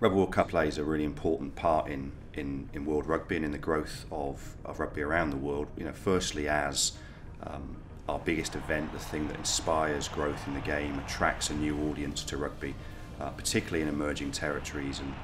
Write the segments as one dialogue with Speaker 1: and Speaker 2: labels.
Speaker 1: Rugby World Cup plays a really important part in world rugby and in the growth of rugby around the world. Firstly as our biggest event, the thing that inspires growth in the game, attracts a new audience to rugby, particularly in emerging territories and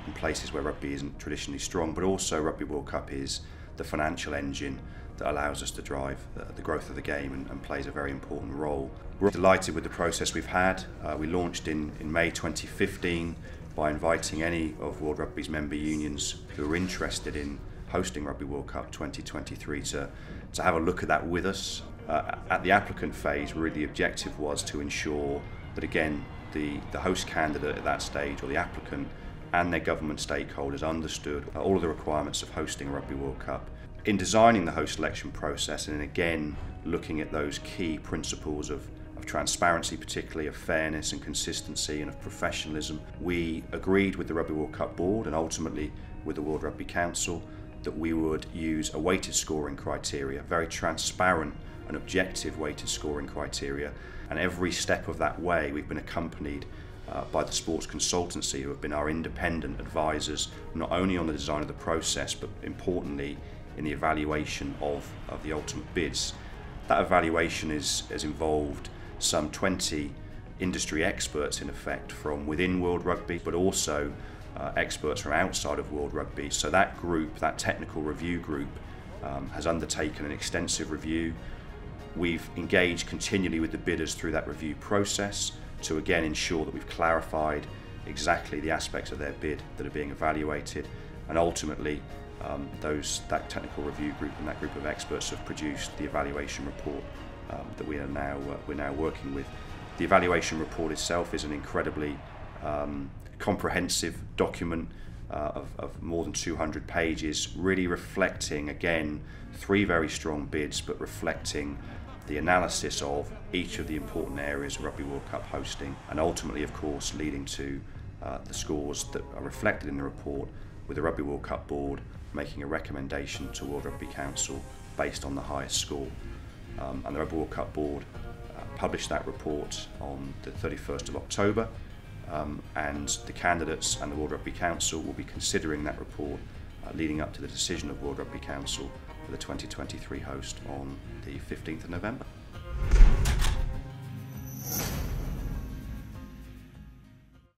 Speaker 1: in places where rugby isn't traditionally strong, but also Rugby World Cup is the financial engine that allows us to drive the growth of the game and plays a very important role. We're delighted with the process we've had. We launched in May 2015 by inviting any of World Rugby's member unions who are interested in hosting Rugby World Cup 2023 to have a look at that with us. At the applicant phase, really the objective was to ensure that, again, the host candidate at that stage, or the applicant, and their government stakeholders understood all of the requirements of hosting a Rugby World Cup. In designing the host selection process, and again looking at those key principles of transparency, particularly of fairness and consistency and of professionalism, we agreed with the Rugby World Cup board and ultimately with the World Rugby Council that we would use a weighted scoring criteria, very transparent and objective weighted scoring criteria, and every step of that way we've been accompanied by the sports consultancy, who have been our independent advisors, not only on the design of the process but importantly in the evaluation of the ultimate bids. That evaluation has involved some 20 industry experts in effect from within World Rugby, but also experts from outside of World Rugby. So that group, that technical review group, has undertaken an extensive review. We've engaged continually with the bidders through that review process to again ensure that we've clarified exactly the aspects of their bid that are being evaluated, and ultimately that technical review group and that group of experts have produced the evaluation report that we're now working with. The evaluation report itself is an incredibly comprehensive document of more than 200 pages, really reflecting again 3 very strong bids, but reflecting the analysis of each of the important areas of Rugby World Cup hosting, and ultimately of course leading to the scores that are reflected in the report, with the Rugby World Cup board making a recommendation to World Rugby Council based on the highest score. And the Rugby World Cup board published that report on the 31st of October, and the candidates and the World Rugby Council will be considering that report leading up to the decision of World Rugby Council for the 2023 host on the 15th of November.